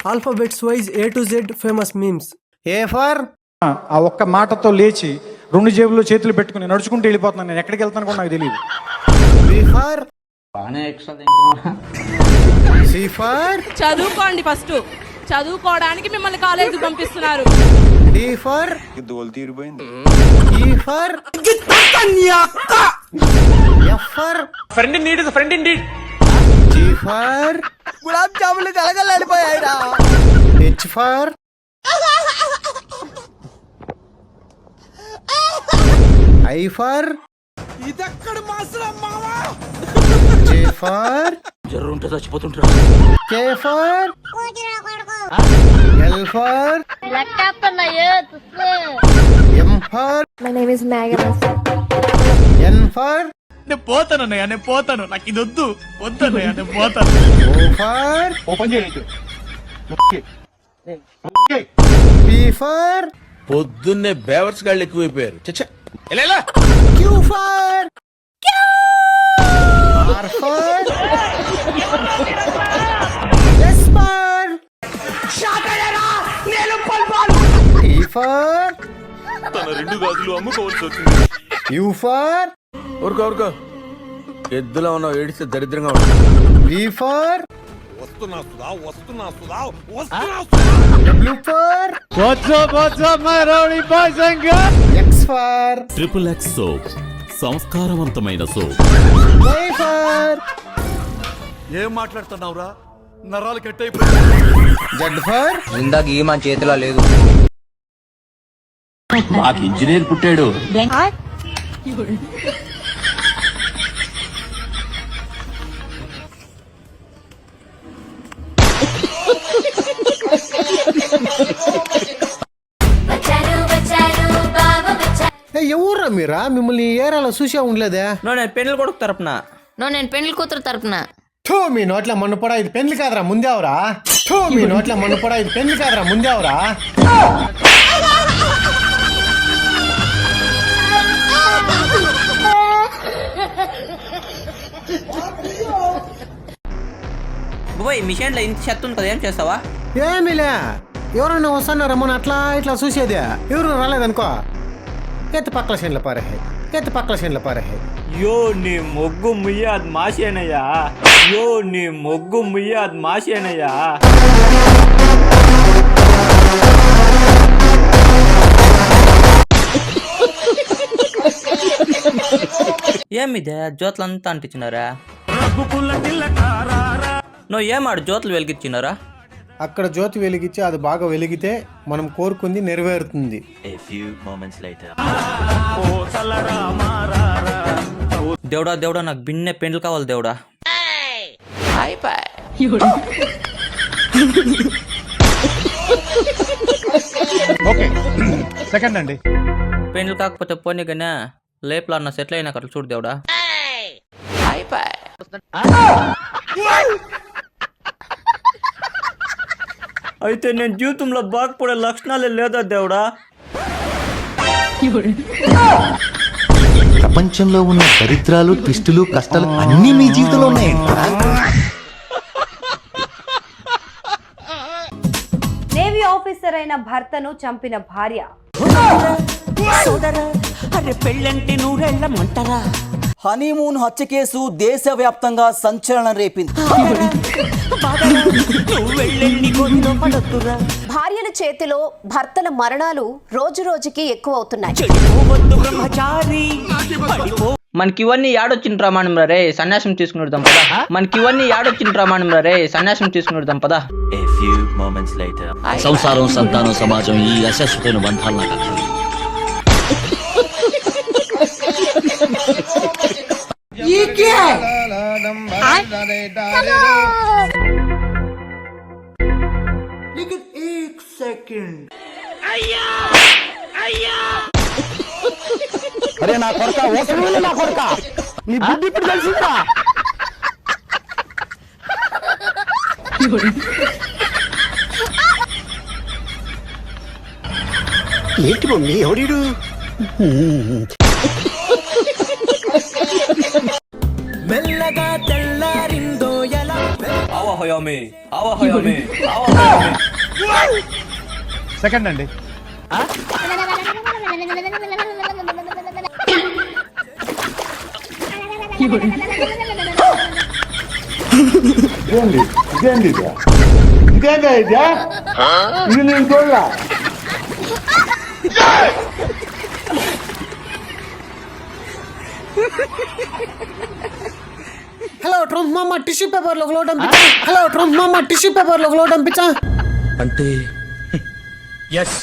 Alphabets wise A to Z famous memes. A for ఆ ఒక్క మాటతో లేచి 2 జేబుల్లో చేతులు పెట్టుకుని నడుచుకుంటూ వెళ్ళిపోతున్నాను. నేను ఎక్కడికి వెళ్తాను కూడా నాకు తెలియదు. B ఫర్ C ఫర్ చదువుకోండి, ఫస్ట్ చదువుకోవడానికి మిమ్మల్ని కాలేజీ పంపిస్తున్నారు. D ఫర్ దోలు తీరిపోయింది. E for F for friend in need is friend in need. G for gulab జాములు కలగలాడిపోయాయిరా. H ఫర్ I ఫర్ ఇదెక్కడ మాసరా మావా. J ఫర్ జర్రుంటే చచ్చిపోతుంటారా. K for L for M for My name is Megan. N for నేను పోతానన్నయ్య, నేను పోతాను. నాకు ఇది వద్దు, వద్దన్నయ్య, నేను పోతాను. O ఫర్ ఓపెన్ చేయలేదు. P ఫర్ పొద్దున్నే బేవర్స్ గాళ్ళు ఎక్కువైపోయారు. చచ్చా Q for R for S for T for తన 2 గాజులు అమ్ముకోవాల్సి వచ్చింది. U ఫర్ ఊరుకో ఎద్దులో ఉన్నావు, ఏడిస్తే దరిద్రంగా ఉంటుంది. V ఫర్ వస్తున్నా W for X for XXX soap, సంస్కారవంతమైన సోప్. Y ఫర్ ఏం మాట్లాడుతున్నావురా? నరాలు కట్ Z ఫర్ ఇందాక ఈ మన చేతిలో లేదు. మాకు ఇంజనీర్ పుట్టాడు. ఎవర్రా మీరా? మిమ్మల్ని ఈ ఏరియాలో చూసే ఉండలేదే. నేను పెన్నులు కొడుకు తరపున. నేను పెళ్లి కూతురు తరపున. థూ, మీ నోట్ల మన్నుపడా, ఇది పెళ్లి కాదురా ముందేవరా. థూ, మీ నోట్ల మన్నుపడా, ఇది పెళ్లి కాదురా ముందేవరా. బాయ్ మిషన్ లో ఇంత చెత్త ఉంటుంది, ఏం చేస్తావా? ఏమిలే, ఎవరన్నా వస్తున్నారా మన అట్లా ఇట్లా చూసేదే. ఎవరు రాలేదనుకో, ఎత్త పక్కల చేనుల పారే. యో నీ మొగ్గు ముయ్యాద్ మాసేనయ్యా. ఏమిదే జ్యోతులంతా అంటించినారా? నువ్వు ఏమాడు జ్యోతులు వెలిగించినారా? అక్కడ జ్యోతి వెలిగించి అది బాగా వెలిగితే మనం కోరుకుంది నెరవేరుతుంది. దేవుడా నాకు బిన్నె పెండ్లు కావాలి దేవుడా. సెకండ్ అండి. పెండ్లు కాకపోతే పోనీ కానీ లేపులో అన్న సెటిల్ అయినా అట్లా చూడు దేవుడా. అయితే నేను జీవితంలో బాగుపడే లక్షణాలే లేదా దేవుడా? ప్రపంచంలో ఉన్న దరిద్రాలు, ట్విస్టులు, కష్టాలు అన్ని మీ జీవితంలో ఉన్నాయంట. నేవీ ఆఫీసర్ అయిన భర్తను చంపిన భార్య. హనీమూన్ హత్య కేసు దేశవ్యాప్తంగా సంచలనం రేపింది. భార్యల చేతిలో భర్తల మరణాలు రోజు రోజుకి ఎక్కువ అవుతున్నాయి. మనకి ఇవన్నీ యాడొచ్చిన ప్రమాణం రే, సన్యాసం తీసుకుని పదా. సంసారం, సంతానం, సమాజం, ఈ అశాశ్వతమైన బంధాలు నాకు అక్కర్లేదు. అరే నా కొరక, నా కొరక, నీ బుద్ధి ఇప్పుడు తెలిసిందా? ఏంటి మమ్మీ, ఎవడీడు? మెల్లగా తెల్లారిందో ఎలా సెకండ్ అండి. హలో ట్రంప్ మామ టిష్యూ పేపర్ లో లోడ్ పంపించా. హలో ట్రంప్ మామ టిష్యూ పేపర్ లో లోడ్ పంపించా. అంటే ఎస్